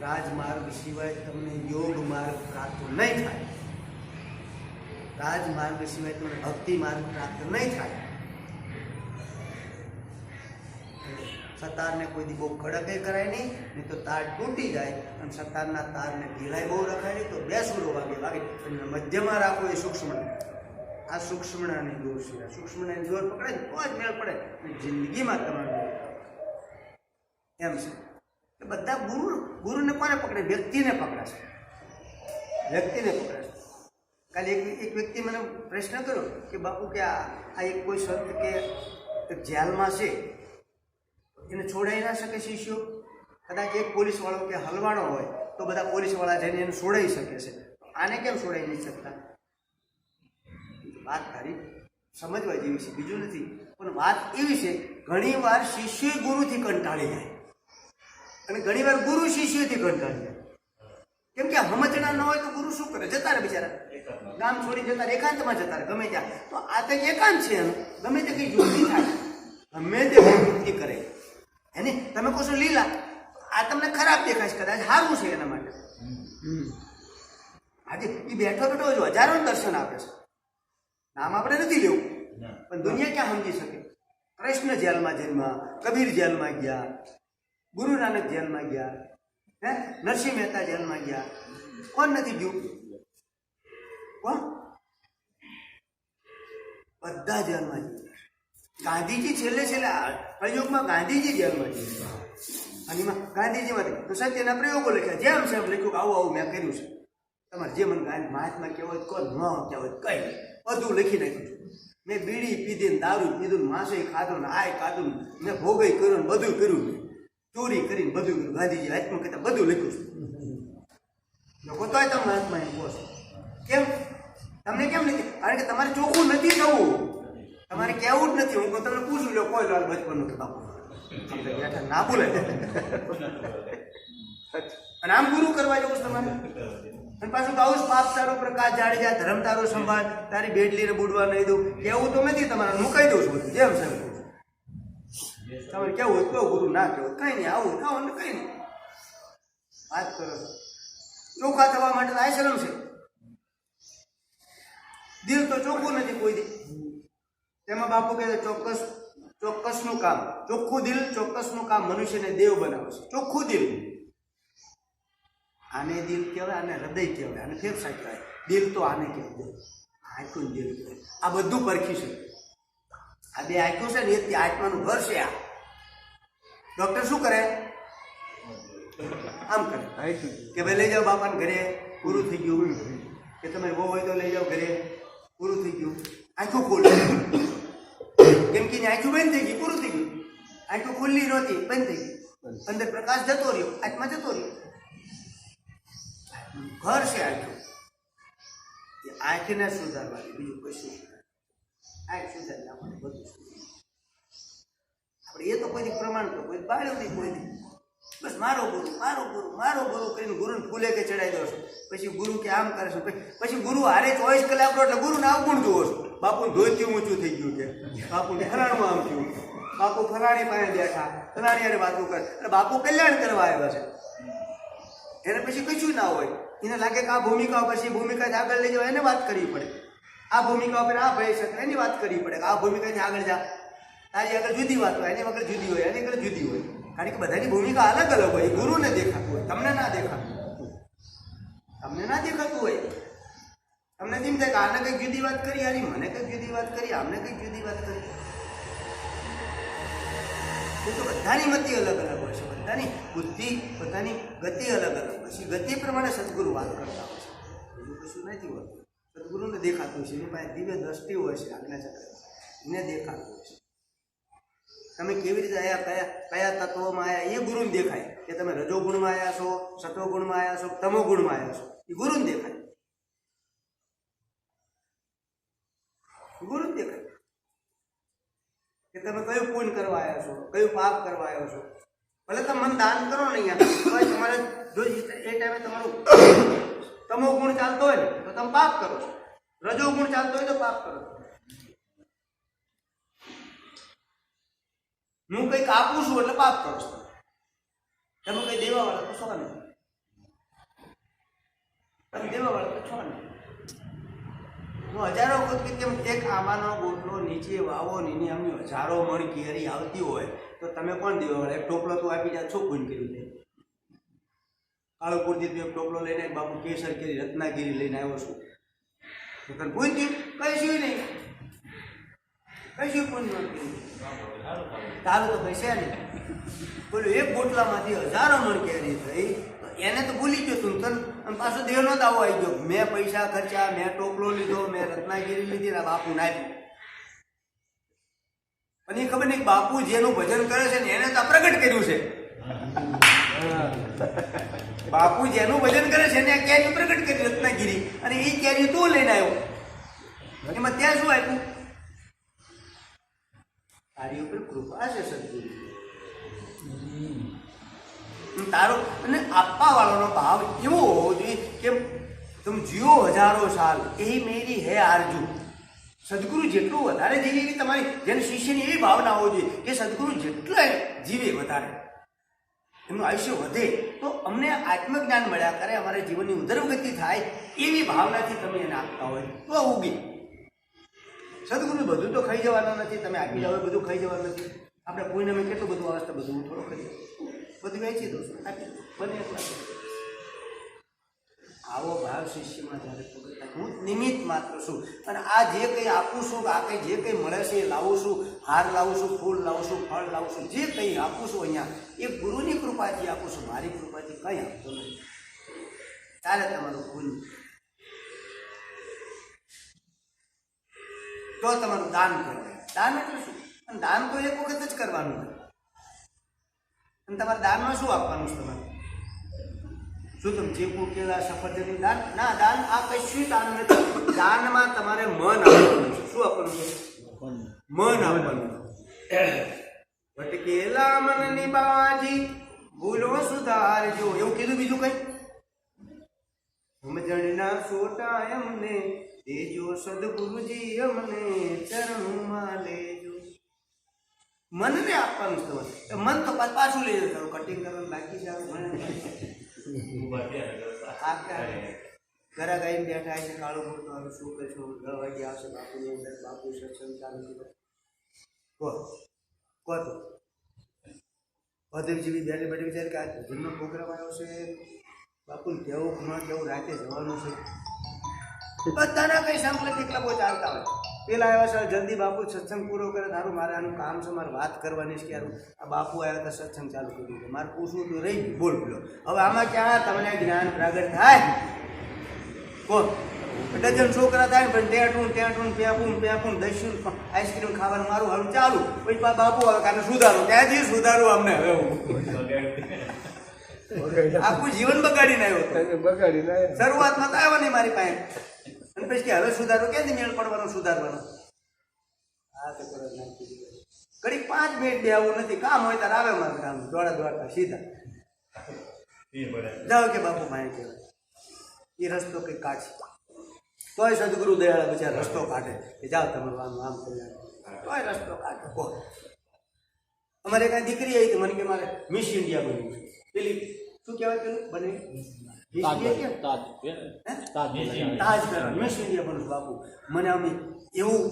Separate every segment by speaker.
Speaker 1: રાજમાર્ગ સિવાય તમને યોગ માર્ગ પ્રાપ્ત નહીં થાય. રાજમાર્ગ સિવાય તમને ભક્તિ માર્ગ પ્રાપ્ત નહીં થાય. સતારને કોઈ દી બહુ કડકે કરાય નહીં તો તાર તૂટી જાય, અને સતારના તારને ઢીલાઈ બહુ રખાય નહીં તો બે સૂરો વાગે અને મધ્યમાં રાખો એ સૂક્ષ્મ. આ સૂક્ષ્મણાની દોર છે. આ સૂક્ષ્મણાની દોર પકડે તો જ મેળ પડે જિંદગીમાં તમારે એમ છે. બધા ગુરુને કોને પકડે? વ્યક્તિને પકડે છે. વ્યક્તિને પકડે છે. કાલે એક વ્યક્તિ મને પ્રશ્ન કર્યો કે બાપુ કે આ એક કોઈ સંત કે જેલમાં છે, એને છોડાઈ ના શકે શિષ્યો? કદાચ એક પોલીસવાળો કે હલવાણો હોય તો બધા પોલીસવાળા જઈને એને છોડાઈ શકે છે, આને કેમ છોડાઈ નહીં શકતા? વાત તારી સમજવા જેવી છે, બીજું નથી. પણ વાત એવી છે, ઘણી વાર શિષ્ય ગુરુથી કંટાળી જાય અને ઘણી વાર ગુરુ શિષ્યથી કંટાળી જાય. કેમ કે સમજણા ન હોય તો ગુરુ શું કરે? જતા રહે બિચારા, ગામ છોડી જતા રહે, એકાંતમાં જતા રહે ગમે ત્યાં. તો આ કંઈક એકાંત છે એનું, ગમે તે કંઈ યુક્તિ થાય, ગમે તે યુક્તિ કરે એની. તમે કહો છો લીલા, આ તમને ખરાબ દેખાય છે, કદાચ સારું છે એના માટે. આજે એ બેઠો બેઠો જો હજારો દર્શન આપે છે. નામ આપણે નથી લેવું, પણ દુનિયા ક્યાં સમજી શકે? કૃષ્ણ જેલમાં જન્મા, કબીર જેલમાં ગયા, ગુરુ નાનક જેલમાં ગયા, હે નરસિંહ મહેતા જેલમાં ગયા. કોણ નથી ગયું? કોણ? બધા જેલમાં ગયા. ગાંધીજી છેલ્લે પ્રયોગમાં ગાંધીજી જેલમાં ગયા. અને એમાં ગાંધીજીમાંથી તો સત્યના પ્રયોગો લખ્યા, જેમ છે એમ લખ્યું કે આવું આવું મેં કર્યું છે. તમારે જે મને મહાત્મા કહેવાય કોઈ ન કહેવાય કઈ બધું લખી નાખ્યું. મેં બીડી પીધી, દારૂ પીધું, માસે ખાધું, ને આય ખાધું, મેં ભોગઈ કર્યું, બધું કર્યું, ચોરી કરીને બધું કર્યું. ગાંધીજી આત્મકથા બધું લખ્યું છે. લોકો તોય તમે મહાત્મા એમ કહો છો. કેમ? તમને કેમ નથી? કારણ કે તમારે ચોખ્ખું નથી થવું, તમારે કહેવું જ નથી. હું તમને પૂછું લો કોઈ લાલ બચપનનું કે બાપુ બેઠા ના બોલે. અને આમ ગુરુ કરવા જવું તમારે. અને પાછું તો આવું પાપ તારો પ્રકાશ જાડેજા, ધર્મ તારો સંભાળ, તારી બેડલીને બુડવા નહીં દઉં, કેવું તો નથી તમારે. હું કહી દઉં છું બધું જેમ છે તમારે કેવું હોય કેવું, ગુરુ ના કેવું કઈ નહીં, આવું આવું ને કઈ નહીં. વાત કરો છો ચોખ્ખા થવા માટે તો આશ્રમ છે. દિલ તો ચોખ્ખું નથી કોઈ દી. તેમાં બાપુ કહે ચોક્કસનું કામ, ચોખ્ખું દિલ ચોક્કસનું કામ મનુષ્યને દેવ બનાવે છે. ચોખ્ખું દિલ, આને દિલ કહેવાય, આને હૃદય કહેવાય, આને ફેફસા કહેવાય. દિલ તો આને કહેવાય, આંખું દિલ કહેવાય. આ બધું પરખી શકે. આ બે આંખો છે ને એ આત્માનું ઘર છે. આ ડોક્ટર શું કરે? આમ કરે કે ભાઈ લઈ જાઓ બાપાને ઘરે, પૂરું થઈ ગયું. કે તમે બહુ હોય તો લઈ જાઓ ઘરે, પૂરું થઈ ગયું. આંખો ખોલે, કેમ કે આંખું બંધ થઈ ગઈ, પૂરું થઈ ગયું. આંખો ખુલ્લી નહોતી, બંધ થઈ ગઈ, અંદર પ્રકાશ જતો રહ્યો, આત્મા જતો રહ્યો. ઘર છે આંખો. એ આંખને સુધારવાની, બીજું કશું. આંખ સુધારી નાખવાની, બધું સુધાર. આપણે એ તો કોઈ પ્રમાણ તો કોઈ પાડ્યું નહીં, કોઈ નહીં. બસ મારો ગુરુ, મારો ગુરુ, મારો ગુરુ કરીને ગુરુને ફૂલે કે ચડાવી દો છો. પછી ગુરુ કે આમ કરે છે, પછી ગુરુ હારે 24 કલાક એટલે ગુરુને અવગુણ જોવો છો. બાપુને ધોતી ઊંચું થઈ ગયું કે બાપુને ફરાણમાં આમ થયું, બાપુ ફરાણી પાસે બેઠા, ફરાણી હારે વાતો કરે. એટલે બાપુ કલ્યાણ કરવા આવ્યા છે. એને પછી કશું ના હોય. એને લાગે કે આ ભૂમિકા પછી ભૂમિકાથી આગળ લઈ જાઓ, એને વાત કરવી પડે. આ ભૂમિકા ઉપર આ ભય છે એની વાત કરવી પડે. આ ભૂમિકાથી આગળ જા, તારી આગળ જુદી વાત હોય, એની આગળ જુદી હોય, એની આગળ જુદી હોય. કારણ કે બધાની ભૂમિકા અલગ અલગ હોય. ગુરુને દેખાતું હોય, તમને ના દેખાતું, તમને ના દેખાતું હોય. તમને એમ થાય કે આને કંઈક જુદી વાત કરી, આની મને કંઈક જુદી વાત કરી, આમને કંઈક જુદી વાત કરી. એ તો બધાની મતિ અલગ અલગ હોય છે, બધાની બુદ્ધિ, બધાની ગતિ અલગ અલગ હોય છે. ગતિ પ્રમાણે સદગુરુ વાત કરતા હોય છે, બીજું કશું નથી હોતું. સદગુરુને દેખાતું છે, એની પાસે દિવ્ય દ્રષ્ટિ હોય છે, આજ્ઞાચક્ર એને દેખાતું હોય છે. તમે કેવી રીતે આવ્યા, કયા તત્વોમાં આવ્યા એ ગુરુને દેખાય. કે તમે રજોગુણમાં આવ્યા છો, સત્વગુણમાં આવ્યા છો, તમોગુણમાં આવ્યા છો, એ ગુરુને દેખાય. ગુરુ દેખાય કે તમે કયું પુણ્ય કરવા આવ્યા છો, કયું પાપ કરવા આવ્યા છો. ભલે તમે મન દાન કરો ને અહીંયા, તમારે જો એ ટાઈમે તમારું તમો ગુણ ચાલતો હોય ને તો તમે પાપ કરો છો, રજો ગુણ ચાલતો હોય તો પાપ કરો છો. હું કંઈક આપું છું એટલે પાપ કરો છો. તમે કંઈ દેવા વાળા તો શું નથી. તમે દેવાવાળા તો છો ને. હું હજારો વખત કેમ એક આંબાનો ગોટલો નીચે વાવો ને એની આમની હજારો મણ કેરી આવતી હોય તો તમે કોણ દેવાવાળા? એક ટોપલો તો આપી જાય, શું પૂન કર્યું છે? કાળોપુરથી તું એક ટોપલો લઈને બાપુ કેસર કેરી રત્નાગીરી લઈને આવ્યો છું તો તને પૂન થયું? કહીશું નહીં, કહીશું પૂન નથી. તારું તો કઈ છે નહીં. બોલું એક ગોટલામાંથી હજારો મણ કેરી થઈ, એને તો ભૂલી ગયો તું, તને પાછો દેહનો દાવો આવી ગયો. મેં પૈસા ખર્ચા, મેં ટોપલો લીધો, મેં રત્નાગીરી લીધી ને બાપુ નાખ્યું. અને એ ખબર નહીં બાપુ જેનું ભજન કરે છે ને એને તો પ્રગટ કર્યું છે. બાપુ જેનું ભજન કરે છે ને કેરી પ્રગટ કરી રત્નાગીરી, અને એ કેરી તું લઈને આવ્યો. એમાં ત્યાં શું આપ્યું? તારી ઉપર કૃપા છે સદગુરુ. તારો અને આપવા વાળાનો ભાવ એવો હોવો જોઈએ કે तुम जियो हजारों साल यही मेरी है आरजू. सदगुरु જેટલું વધારે જીવે એવી તમારી જેને શિષ્યની એવી ભાવના હોવી જોઈએ કે સદગુરુ જેટલા જીવે વધારે એમનું આયુષ્ય વધે તો અમને આત્મજ્ઞાન મળ્યા કરે, અમારા જીવનની ઉદરગતિ થાય એવી ભાવનાથી તમે એને આપતા હોય તો ઉગી. સદગુરુ બધું તો ખાઈ જવાના નથી, તમે આપી જાવ બધું ખાઈ જવાનું નથી. આપણે કોઈને અમે કેટલું બધું અવસ્થા બધું હું થોડો કરી બધું વેચી દઉં છું, આપી બને એટલા. આવો ભાવ શિષ્યમાં જ્યારે પકડતા હું નિમિત્ત માત્ર છું, અને આ જે કંઈ આપું છું, આ કંઈ જે કંઈ મળે છે એ લાવું છું, હાર લાવું છું, ફૂલ લાવું છું, ફળ લાવું છું, જે કંઈ આપું છું અહીંયા એ ગુરુની કૃપાથી આપું છું, મારી કૃપાથી કંઈ આપતો નથી. ત્યારે તમારું ફૂલ તો તમારું દાન કહેવાય. દાન એટલે શું? અને દાન તો એક વખત જ કરવાનું હોય. અને તમારે દાનમાં શું આપવાનું છે? તમારે શું તમે ચીકુ કેળા સફરજનની દાન? ના, દાન આ કશું દાન નથી. દાનમાં તમારે મન આપવાનું છે. શું આપવાનું છે? મન આપવાનું. ભટકેલા મનની બાજી ભૂલો સુધારજો, એવું કીધું. બીજું કઈ? સમજણના સોટા એમને દેજો સદગુરુજી, અમને ચરણમાં લેજો. મનને આપવાનું છે તમારે. મન તો પાછું લઈ જશે, કટિંગ કરવાનું બાકી છે. ઘરા ગાઈને બેઠા છે, કાળો મોટો હવે શું કહેશું? 10 વાગે આવશે બાપુની અંદર, બાપુ સત્સંગ ચાલુ કરો તો ભદ્ર જેવી બેઠી બેઠી વિચાર કે આ ભજનનો પ્રોગ્રામ આવ્યો છે, બાપુને કેવું ઘણા કેવું રાતે જવાનું છે. બધાના કઈ સંકલ્પ એકલા બહુ ચાલતા હોય. પેલા આવ્યા સર જલ્દી બાપુ સત્સંગ પૂરો કરે, તારું મારે આનું કામ છે, મારે વાત કરવાની છે કે આ બાપુ આવ્યા હતા સત્સંગ ચાલુ કરી દીધું, મારે પૂછવું તો રહી ગયું. બોલ બોલો હવે આમાં ક્યાં તમને જ્ઞાન પ્રગટ થાય? કોણ ડઝન છોકરા થાય ને પણ ટેટું પ્યાપું દસ્યું આઈસ્ક્રીમ ખાવાનું મારું હારું ચાલુ, પછી બાપુ આવે કાને સુધારો, ત્યાંથી સુધારું અમને. હવે આખું જીવન બગાડીને આવ્યો. શરૂઆતમાં તો આવ્યો નહીં મારી પાસે, અને પછી કે હવે સુધારો ક્યાંથી મેળ પડવાનો? સુધારવાનો હા તો કરો નાખી ઘડી 5 મિનિટ બે આવું નથી, કામ હોય ત્યારે આવે મારું કામ, દોડતા સીધા જાઓ કે બાપુ ભાઈ કહેવાય. એ રસ્તો કંઈક કાઢશે તોય સદગુરુ દયાળા બિચારા રસ્તો કાઢે કે જાઓ તમારું આમ આમ થઈ તોય રસ્તો કાઢે. કહો અમારે કાંઈ દીકરી આવી હતી, મને કે મારે મિસ ઇન્ડિયા બન્યું છે. પેલી શું કહેવાય પેલું બને તાજ મિસ ઇન્ડિયા બનું બાપુ. મને અમે એવું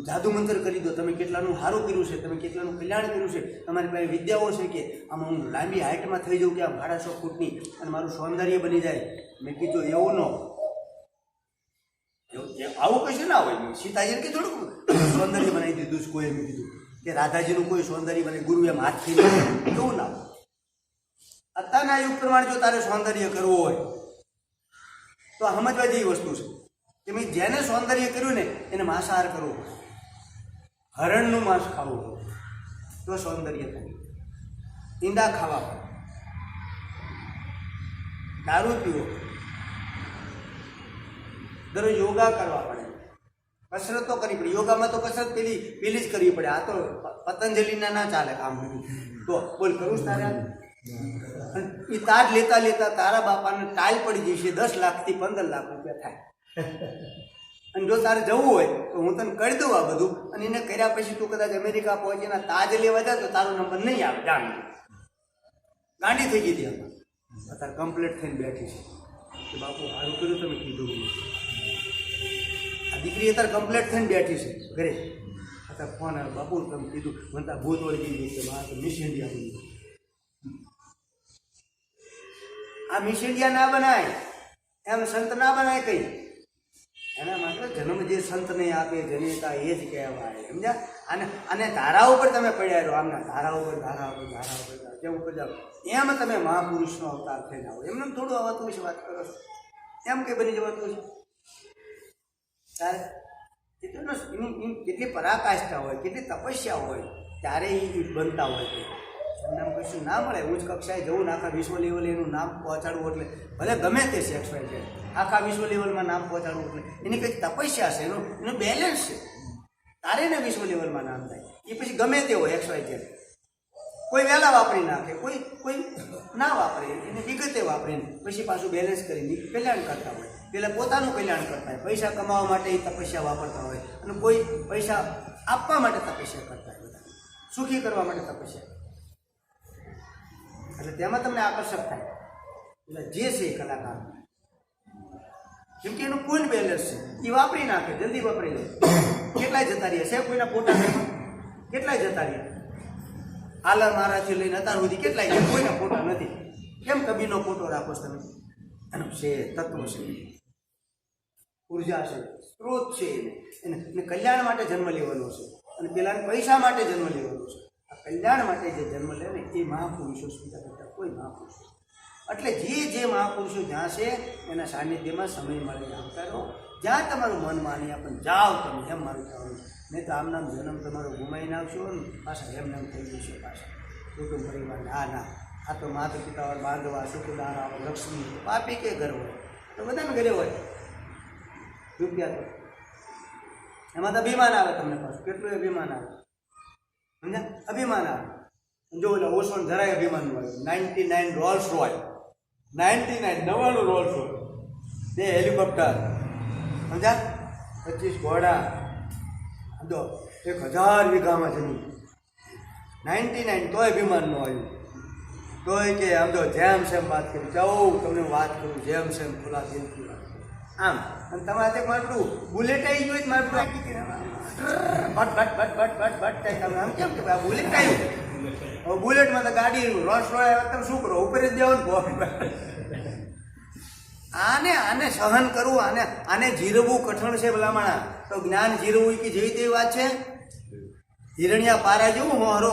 Speaker 1: જાદુ મંત્ર કરી દો, તમે કેટલાનું સારું કર્યું છે, તમે કેટલાનું કલ્યાણ કર્યું છે, તમારી પાસે વિદ્યાઓ છે કે આમાં હું લાંબી હાઇટમાં થઈ જાઉં કે આમ 150 ફૂટની અને મારું સૌંદર્ય બની જાય. મેં કીધું એવું ન આવું કશું ના હોય. સીતાજીને કે થોડુંક સૌંદર્ય બનાવી દીધું છે કોઈ, એમ કીધું કે રાધાજીનું કોઈ સૌંદર્ય બને ગુરુ એમ હાથથી એવું ના હોય. અત્યારના યુગ પ્રમાણે જો તારે સૌંદર્ય કરવું હોય તો સમજવા જેવી વસ્તુ છે કે મેં જેને સૌંદર્ય કર્યું ને એને માંસાહાર કરવો, હરણનું માંસ ખાવું તો સૌંદર્ય થાય. ઈંડા ખાવા પડે, દારૂ પીવો, દરરોજ યોગા કરવા પડે, કસરત તો કરવી પડે. યોગામાં તો કસરત પેલી જ કરવી પડે. આ તો પતંજલિના ના ચાલે કામ બધું. તો બોલ કરું તારે એ તાજ લેતા લેતા તારા બાપાને ટાઈલ પડી જશે, 10 લાખથી 15 લાખ રૂપિયા થાય. અને જો તારે જવું હોય તો હું તને કરી દઉં આ બધું, અને એને કર્યા પછી તું કદાચ અમેરિકા પહોંચીને તાજ લેવા જાય તો તારો નંબર નહીં આવે. ગાંડી થઈ ગઈ હતી અત્યારે કમ્પ્લીટ થઈને બેઠી છે. કે બાપુ સારું કર્યું તમે કીધું. આ દીકરી અત્યારે કમ્પ્લેટ થઈને બેઠી છે ઘરે. અત્યારે ફોન આવ્યો, બાપુ તમે કીધું મને ભૂત વળી ગઈ કે બહાર મિસ ઇન્ડિયા બની. આ મિસ ઇન્ડિયા ના બનાય, એમ સંત ના બનાય કઈ. એના માટે જન્મ જે સંતને આપે જનેતા એ જ કહેવાય, સમજ્યા? અને ધારા ઉપર તમે પડ્યા રહો, આમના ધારા ઉપર જેમ ઉપર જાઓ એમ તમે મહાપુરુષનો અવતાર થઈને આવો. એમને થોડું આવતું છે, વાત કરો છો એમ કે બની જવાતું છે. ત્યારે એની કેટલી પરાકાષ્ઠા હોય, કેટલી તપસ્યા હોય, ત્યારે એ બનતા હોય છે. એમને કશું ના મળે. ઉચ્ચ કક્ષાએ જવું, આખા વિશ્વ લેવલે એનું નામ પહોંચાડવું, એટલે ભલે ગમે તે સેક્સ હોય છે, આખા વિશ્વ લેવલમાં નામ પહોંચાડવું એટલે એની કંઈક તપસ્યા છે, એનું બેલેન્સ છે. તારે ને વિશ્વ લેવલમાં નામ થાય. એ પછી ગમે તે હોય XY છે. કોઈ વહેલા વાપરી નાખે, કોઈ ના વાપરે, એને વિગતે વાપરીને પછી પાછું બેલેન્સ કરીને કલ્યાણ કરતા હોય. પહેલાં પોતાનું કલ્યાણ કરતા હોય, પૈસા કમાવા માટે એ તપસ્યા વાપરતા હોય, અને કોઈ પૈસા આપવા માટે તપસ્યા કરતા હોય, બધા સુખી કરવા માટે તપસ્યા. એટલે તેમાં તમને આકર્ષક થાય. એટલે જે છે એ કલાકાર, કેમ કે એનું કોઈ બેલેન્સ છે, એ વાપરી નાખે, જલ્દી વાપરી લે. કેટલાય જતા રહ્યા છે કોઈના ફોટા, કેટલાય જતા રહ્યા. આલર મારાથી લઈને અત્યાર સુધી કેટલાય છે, કોઈના ફોટા નથી. કેમ કબીરનો ફોટો રાખો છો તમે? એનું છે તત્વ છે, ઉર્જા છે, સ્ત્રોત છે. એને કલ્યાણ માટે જન્મ લેવાનો છે, અને પેલા પૈસા માટે જન્મ લેવાનો છે. આ કલ્યાણ માટે જે જન્મ લે ને એ મહાપુરુષો સ્વીકાર કરતા કોઈ મહાપુરુષો. એટલે જે મહાપુરુષો જ્યાં છે એના સાનિધ્યમાં સમય મળે આવતા રહો. જ્યાં તમારું મન માની આપણને જાઓ તમે, એમ મારું કહેવાનું. નહીં તો આમ નામ જન્મ તમારો ગુમાવી નાખશો ને પાછા એમ થઈ જશો. પાછા કુટુંબ પરિવાર ના આ તો માતા પિતા હોય, બાંધવા, સુખદારા, લક્ષ્મી, પાપી કે ઘર હોય તો બધાને ઘરે હોય રૂપિયા. તો એમાં તો અભિમાન આવે તમને પાછું. કેટલું અભિમાન આવે, સમજ્યા? અભિમાન આવે. જો એટલે ઓછો જરાય અભિમાન હોય. 99 Rolls Roy, 99 Rolls Roy, 2 helicopter, સમજ્યા? 25 ઘોડા, સમજો 1000 વીઘામાં જમીન, 99 તોય અભિમાન ન આવ્યું. તોય કે આમ તો જેમ સેમ વાત કરું, જાઉં તમને વાત કરું, જેમ સેમ ખુલ્લા દિલથી વાત કરું આમ. અને તમારે મારું બુલેટ આવી ગયું, મારું ભટ તમે આમ કેમ કે આ બુલેટ આવ્યું. હવે બુલેટમાં તો ગાડી રોલ્સ રોય આવે, તમે શું કરો? ઉપર જ દેવાનું. આને સહન કરવું, આને જીરવું કઠણ છે ભલામણા. તો જ્ઞાન જીરવું કે જેવી તેવી વાત છે. હિરણ્યા પારા જેવું હું હરો